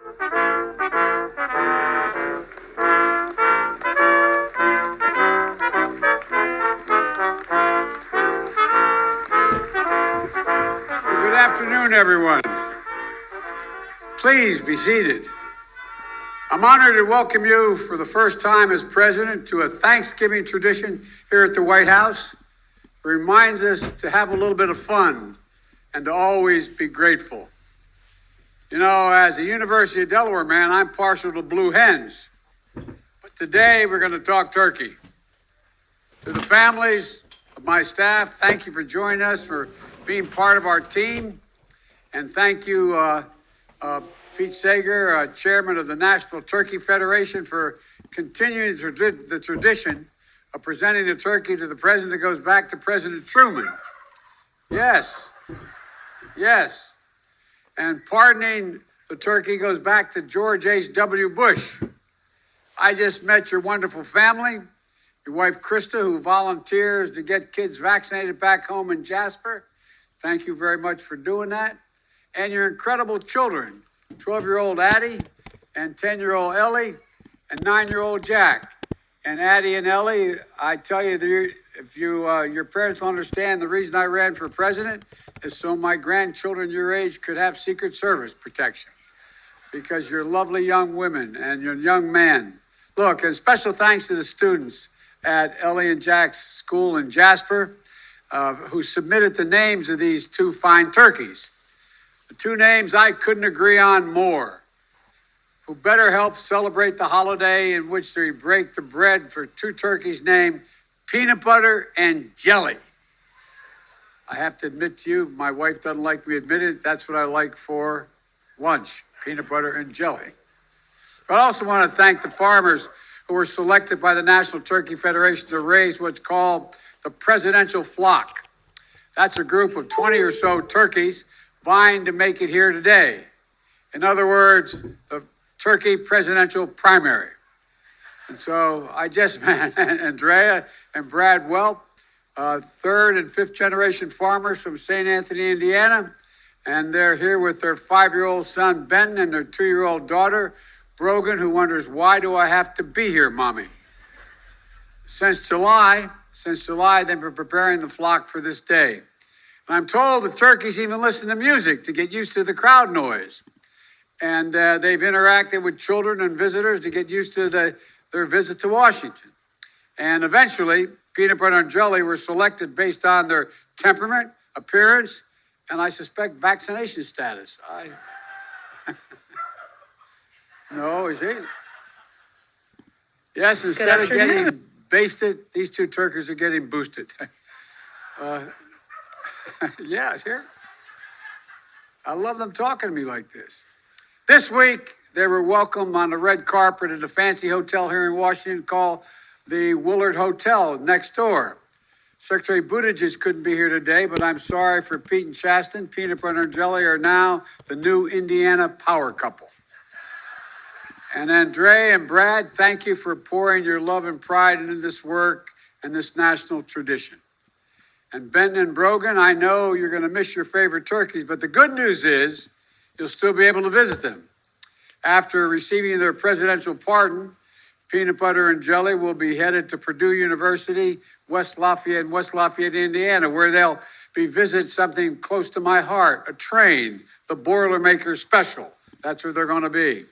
Good afternoon, everyone. Please be seated. I'm honored to welcome you for the first time as president to a Thanksgiving tradition here at the White House. It reminds us to have a little bit of fun and to always be grateful. You know, as a University of Delaware man, I'm partial to blue hens. But today we're going to talk turkey. To the families of my staff, thank you for joining us, for being part of our team. And thank you, Pete Sager, chairman of the National Turkey Federation, for continuing the tradition of presenting the turkey to the president that goes back to President Truman. Yes. And pardoning the turkey goes back to George H.W. Bush. I just met your wonderful family, your wife, Krista, who volunteers to get kids vaccinated back home in Jasper. Thank you very much for doing that. And your incredible children, 12-year-old Addie and 10-year-old Ellie and 9-year-old Jack. And Addie and Ellie, I tell you, if your parents will understand, the reason I ran for president is so my grandchildren your age could have Secret Service protection, because you're lovely young women and you're young men. Look, and special thanks to the students at Ellie and Jack's school in Jasper, who submitted the names of these two fine turkeys. The two names I couldn't agree on more. Who better help celebrate the holiday in which we break the bread for two turkeys named Peanut Butter and Jelly. I have to admit to you, my wife doesn't like me admitting it. That's what I like for lunch, peanut butter and jelly. But I also want to thank the farmers who were selected by the National Turkey Federation to raise what's called the presidential flock. That's a group of 20 or so turkeys vying to make it here today. In other words, the turkey presidential primary. And so I just met Andrea and Brad Welp, third and fifth generation farmers from St. Anthony, Indiana. And they're here with their 5-year-old son, Ben, and their 2-year-old daughter, Brogan, who wonders, why do I have to be here, Mommy? Since July, they've been preparing the flock for this day. And I'm told the turkeys even listen to music to get used to the crowd noise. And they've interacted with children and visitors to get used to their visit to Washington. And eventually, Peanut Butter and Jelly were selected based on their temperament, appearance, and I suspect vaccination status. No, is it? Yes, instead of getting basted, these two turkeys are getting boosted. Yeah, here. I love them talking to me like this. This week, they were welcomed on the red carpet at a fancy hotel here in Washington called the Willard Hotel next door. Secretary Buttigieg couldn't be here today, but I'm sorry for Pete and Chasten. Peanut Butter and Jelly are now the new Indiana power couple. And Andrea and Brad, thank you for pouring your love and pride into this work and this national tradition. And Benton and Brogan, I know you're going to miss your favorite turkeys, but the good news is you'll still be able to visit them. After receiving their presidential pardon, Peanut Butter and Jelly will be headed to Purdue University, West Lafayette, Indiana, where they'll be visit something close to my heart, a train, the Boilermaker Special. That's where they're going to be.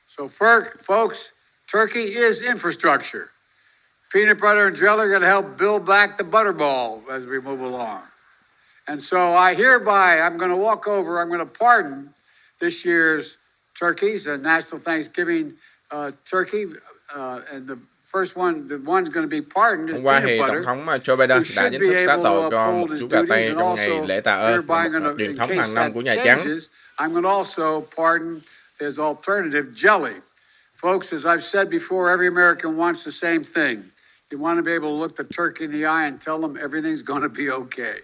So, folks, turkey is infrastructure. Peanut Butter and Jelly are going to help build back the Butterball as we move along. And so I'm going to walk over, I'm going to pardon this year's turkeys, a National Thanksgiving turkey. And the first one, the one's going to be pardoned is Hôm qua thì Peanut Tổng Butter, thống Joe Biden who đã should chính be thức xá able tội to cho một uphold his chú gà duties. tây And trong ngày also, lễ tạ ơn, hereby một going to, truyền in thống case hàng năm của that Nhà Trắng. changes, I'm going to also pardon his alternative, Jelly. Folks, as I've said before, every American wants the same thing. You want to be able to look the turkey in the eye and tell them everything's going to be okay.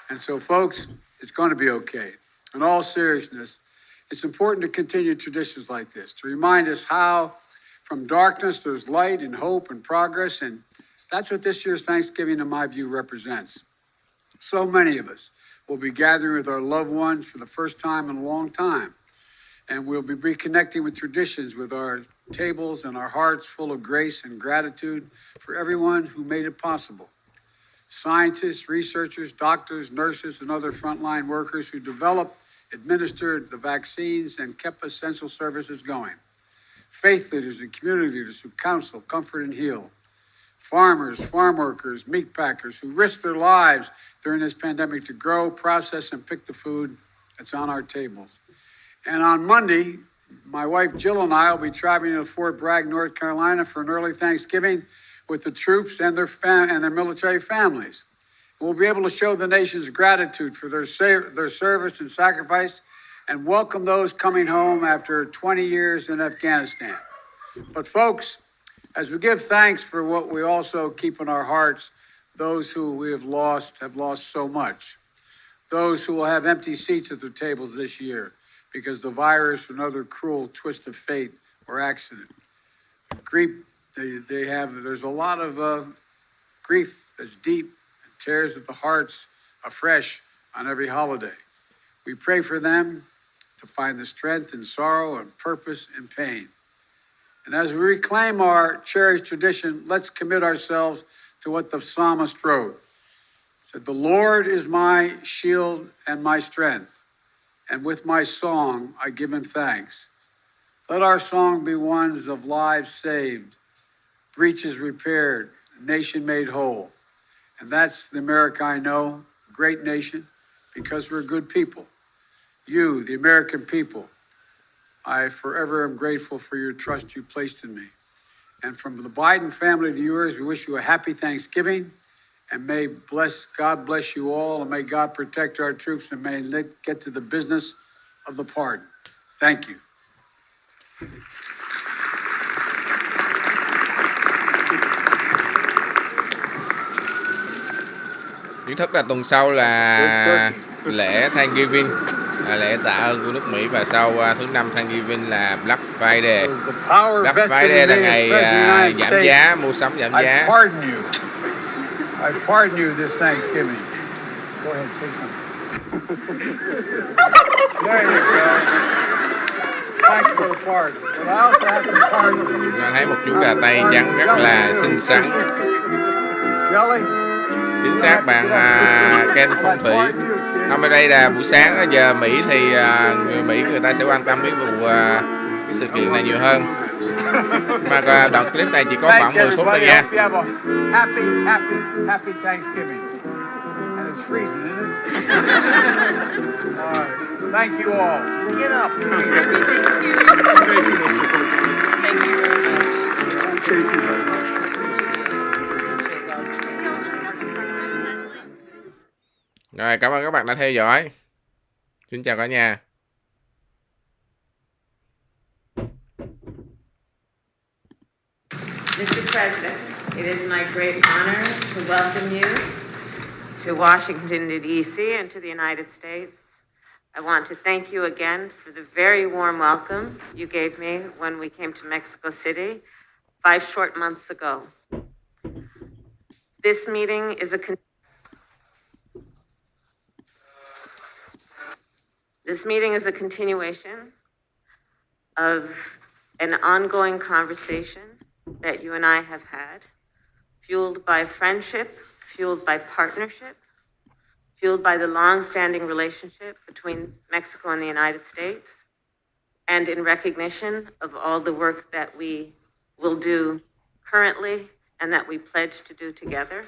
And so, folks, it's going to be okay. In all seriousness, it's important to continue traditions like this, to remind us how from darkness there's light and hope and progress, and that's what this year's Thanksgiving, in my view, represents. So many of us will be gathering with our loved ones for the first time in a long time. And we'll be reconnecting with traditions with our tables and our hearts full of grace and gratitude for everyone who made it possible. Scientists, researchers, doctors, nurses, and other frontline workers who developed, administered the vaccines, and kept essential services going. Faith leaders and community leaders who counsel, comfort, and heal. Farmers, farm workers, meat packers who risked their lives during this pandemic to grow, process, and pick the food that's on our tables. And on Monday, my wife Jill and I will be traveling to Fort Bragg, North Carolina for an early Thanksgiving with the troops and their military families. We'll be able to show the nation's gratitude for their service and sacrifice and welcome those coming home after 20 years in Afghanistan. But folks, as we give thanks for what we also keep in our hearts, those who we have lost so much. Those who will have empty seats at their tables this year because the virus or another cruel twist of fate or accident. Grief, there's a lot of grief that's deep and tears at the hearts afresh on every holiday. We pray for them to find the strength in sorrow and purpose in pain. And as we reclaim our cherished tradition, let's commit ourselves to what the psalmist wrote. He said, "The Lord is my shield and my strength, and with my song I give him thanks." Let our song be ones of lives saved, breaches repaired, a nation made whole. And that's the America I know, a great nation, because we're good people. You, the American people, I forever am grateful for your trust you placed in me. And from the Biden family to yours, we wish you a happy Thanksgiving, and may God bless you all, and may God protect our troops, and may let's get to the business of the pardon. Thank you. Kiến thức là tuần sau là lễ Thanksgiving, lễ tạ ơn của nước Mỹ, và sau thứ năm Thanksgiving là Black Friday. Black Friday là ngày giảm giá, mua sắm giảm giá. I pardon you this Thanksgiving. Go ahead, say something. There you go. Thanks for the pardon. But I also have to pardon you. Tôi thấy một chú gà Tây trắng rất là xinh xắn. Chính xác bạn Ken Phong Thủy. Hôm nay đây là buổi sáng, giờ Mỹ thì người Mỹ người ta sẽ quan tâm đến vụ cái sự kiện này nhiều hơn. Mà đoạn clip này chỉ có khoảng 10 phút thôi nha. Happy Thanksgiving. And it's freezing, isn't it? All right. Thank you all. Get up. Thank you very much. Thank you very much. Rồi, cảm ơn các bạn đã theo dõi. Xin chào cả nhà. Mr. President, it is my great honor to welcome you to Washington, D.C. and to the United States. I want to thank you again for the very warm welcome you gave me when we came to Mexico City 5 short months ago. This meeting is a continuation of an ongoing conversation that you and I have had, fueled by friendship, fueled by partnership, fueled by the long-standing relationship between Mexico and the United States, and in recognition of all the work that we will do currently and that we pledge to do together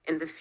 in the future.